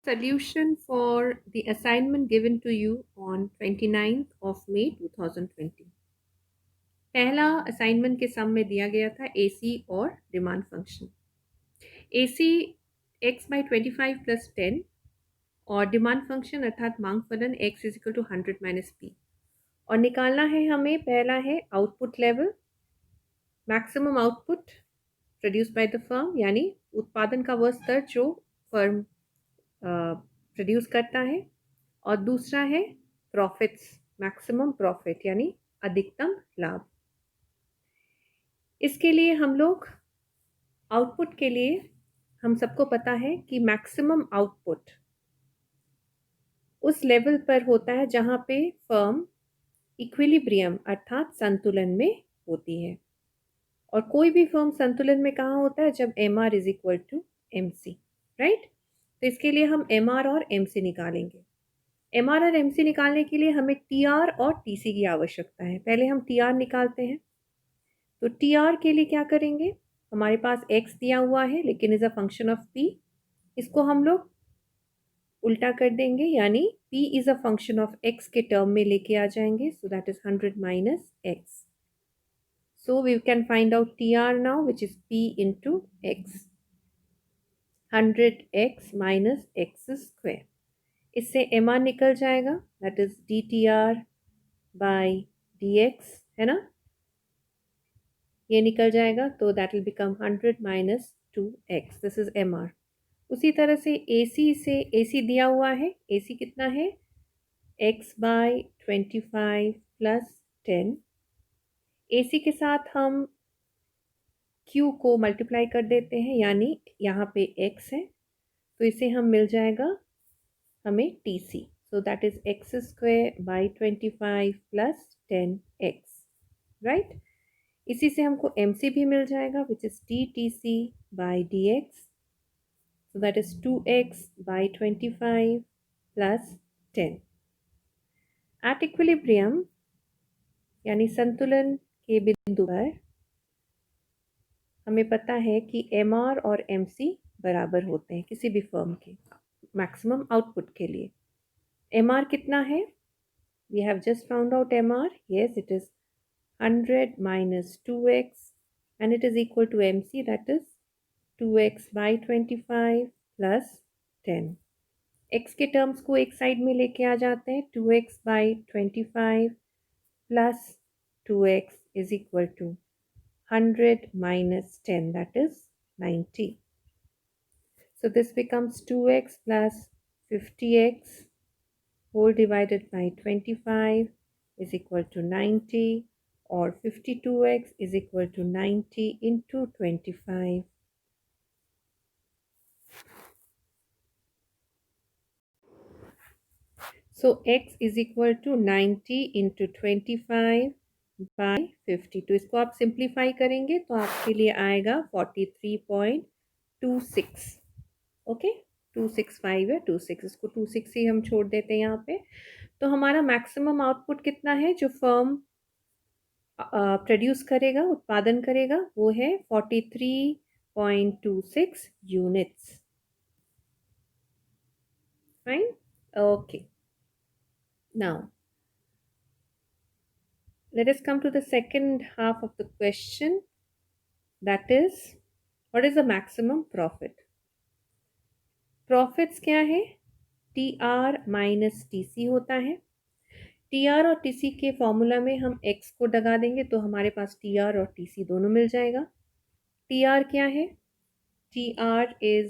Solution for the assignment given to you on 29th of May 2020. पहला assignment के सम में दिया गया था AC और demand function. AC x by 25 plus 10 और डिमांड फंक्शन अर्थात मांग फलन x is equal to 100 minus p। और निकालना है हमें, पहला है output level, maximum output produce by the firm, यानी उत्पादन का वह स्तर जो फर्म प्रोड्यूस करता है। और दूसरा है प्रॉफिट्स, मैक्सिमम प्रॉफिट यानी अधिकतम लाभ। इसके लिए हम लोग आउटपुट के लिए हम सबको पता है कि मैक्सिमम आउटपुट उस लेवल पर होता है जहां पे फर्म इक्विलिब्रियम अर्थात संतुलन में होती है। और कोई भी फर्म संतुलन में कहाँ होता है? जब MR is equal to MC, right. तो इसके लिए हम MR और MC निकालेंगे। MR और MC निकालने के लिए हमें TR और TC की आवश्यकता है। पहले हम TR निकालते हैं। तो TR के लिए क्या करेंगे? हमारे पास X दिया हुआ है लेकिन is a function of P। इसको हम लोग उल्टा कर देंगे, यानी P is a function of X के टर्म में लेके आ जाएंगे। So that is 100 minus X। So we can find out TR now, which is P into X, 100x minus x square। इससे MR निकल जाएगा, that is DTR by DX, है ना, ये निकल जाएगा। तो that will become 100 minus 2x, this is MR। उसी तरह से AC दिया हुआ है। AC कितना है? x by 25 plus 10। AC के साथ हम Q को मल्टीप्लाई कर देते हैं, यानी यहाँ पे x है तो इसे हम मिल जाएगा हमें TC। So that is x square by 25 plus 10x, right. इसी से हमको MC भी मिल जाएगा, which is DTC by DX। So that is 2x by 25 plus 10। At equilibrium यानी संतुलन के बिंदु पर हमें पता है कि MR और MC बराबर होते हैं किसी भी फर्म के मैक्सिमम आउटपुट के लिए। MR कितना है? We have just found out MR. Yes, it is 100 minus 2x and it is equal to MC, that is 2x by 25 plus 10। x के टर्म्स को एक साइड में लेके आ जाते हैं। 2x by 25 plus 2x is equal to 100 minus 10, that is 90। So this becomes 2x plus 50x whole divided by 25 is equal to 90, or 52x is equal to 90 into 25। So x is equal to 90 into 25 by 50। तो इसको आप simplify करेंगे तो आपके लिए आएगा 43.26। Okay, 265 है, 26, इसको 26 ही हम छोड़ देते हैं यहाँ पे। तो हमारा मैक्सिमम आउटपुट कितना है जो फर्म प्रोड्यूस करेगा, उत्पादन करेगा, वो है 43.26 units. Fine, okay. Now let us come to the second half of the question, that is what is the maximum profit। Profits क्या है? TR माइनस TC होता है। TR और TC के फॉर्मूला में हम x को लगा देंगे तो हमारे पास TR और TC दोनों मिल जाएगा। TR क्या है? TR is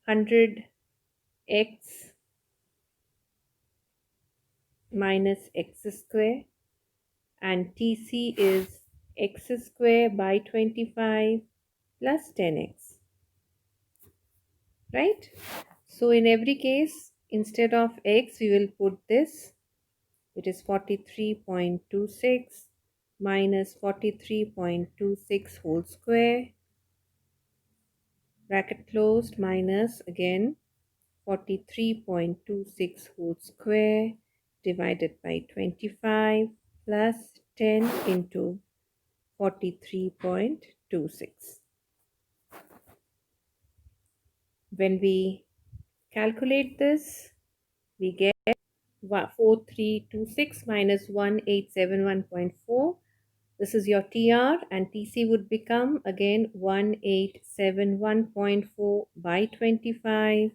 100x minus x square and TC is x square by 25 plus 10x, right? So in every case, instead of x, we will put this. It is 43.26 minus 43.26 whole square, bracket closed, minus again 43.26 whole square divided by 25 plus 10 into 43.26. When we Calculate this. We get 4326 minus 1871.4. This is your TR, and TC would become again 1871.4 by 25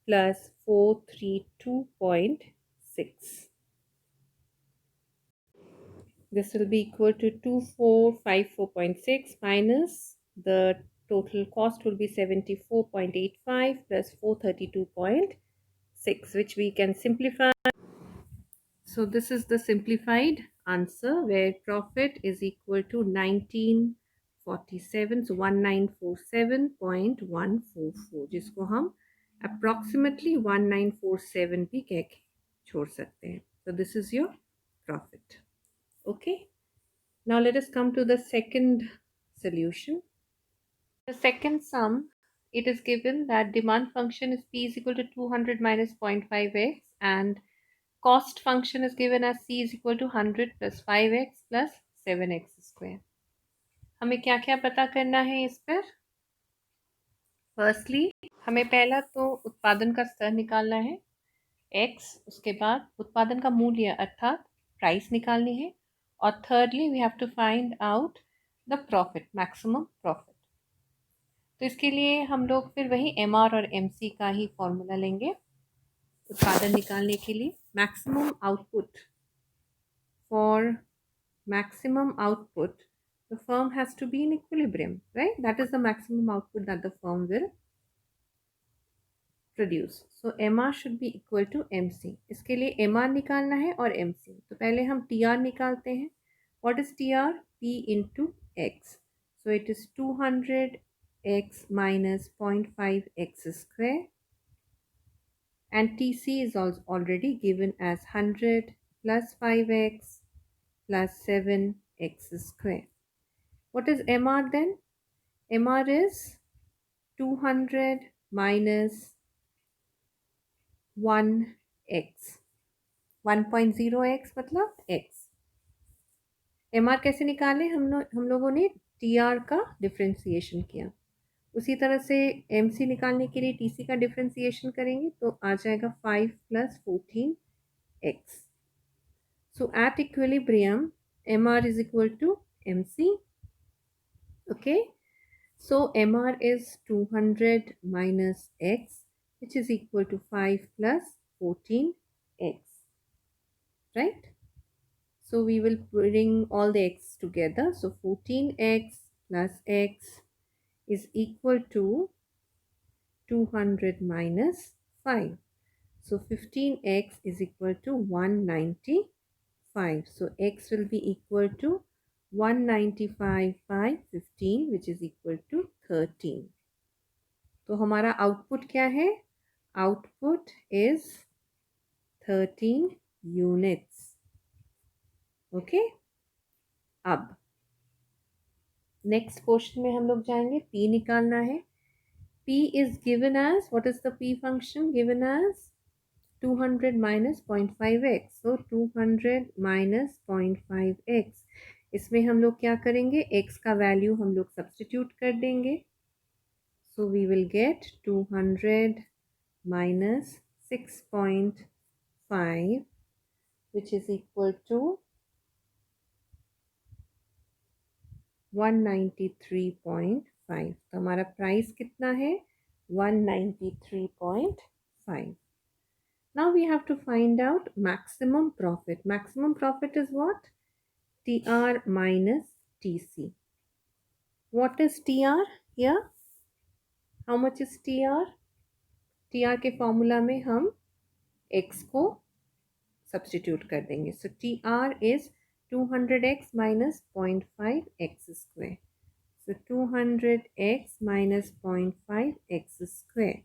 plus 432.6. This will be equal to 2454.6 minus the total cost will be 74.85 plus 432.6, which we can simplify. So this is the simplified answer where profit is equal to 1947, so 1947.144, जिसको हम approximately 1947 भी कह के छोड़ सकते हैं. So this is your profit. Okay. Now let us come to the second solution. The second sum, it is given that demand function is P is equal to 200 minus 0.5x and cost function is given as C is equal to 100 plus 5x plus 7x square. हमें क्या क्या पता करना है इस पर? Firstly हमें पहला तो उत्पादन का स्तर निकालना है x, उसके बाद उत्पादन का मूल्य अर्थात प्राइस निकालनी है, और thirdly we have to find out the profit, maximum profit. तो इसके लिए हम लोग फिर वही MR और MC का ही फॉर्मूला लेंगे उत्पादन निकालने के लिए. Maximum output, for maximum output the firm has to be in equilibrium, right? That is the maximum output that the firm will produce. So MR should be equal to MC. इसके लिए MR निकालना है और MC. तो पहले हम TR निकालते हैं. What is TR? P into X. So it is 200x minus 0.5x square, and TC is also already given as 100 plus 5x plus 7x square. What is MR then? MR is 200 minus 1x. 1.0x मतलब x. MR कैसे निकाले? हम लोगों ने TR का differentiation किया. उसी तरह से MC निकालने के लिए TC का डिफ्रेंसिएशन करेंगे तो आ जाएगा 5 plus 14x. So at equilibrium, MR is equal to MC. Okay. So MR is 200 minus x, which is equal to 5 plus 14x, right? So we will bring all the x together. So 14x plus x is equal to 200 minus 5. So 15x is equal to 195. So x will be equal to 195 by 15, which is equal to 13. तो हमारा output क्या है? Output is 13 units. Okay. अब next question में हम लोग जाएंगे. P निकालना है. P is given as, what is the P function? Given as 200 minus 0.5x. So 200 minus 0.5x. इसमें हम लोग क्या करेंगे? x का वैल्यू हम लोग सब्स्टिट्यूट कर देंगे. So we will get 200 minus 6.5, which is equal to 193.5. तो हमारा प्राइस कितना है? 193.5. Now we have to find out maximum profit. Maximum profit is what? TR minus TC. What is TR here? How much is TR? TR के formula में हम x को substitute कर देंगे. सो TR is 200x minus 0.5x square. So 200x minus 0.5x square.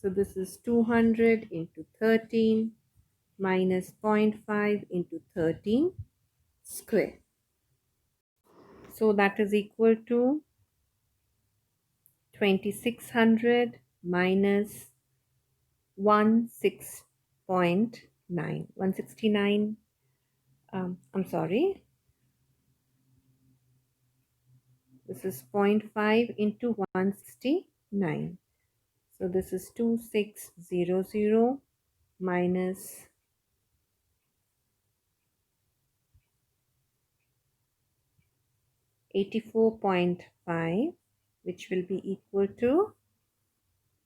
So this is 200 into 13 minus 0.5 into 13 square. So that is equal to 2600 minus 169. I'm sorry. This is 0.5 into 169. So this is 2600 minus 84.5, which will be equal to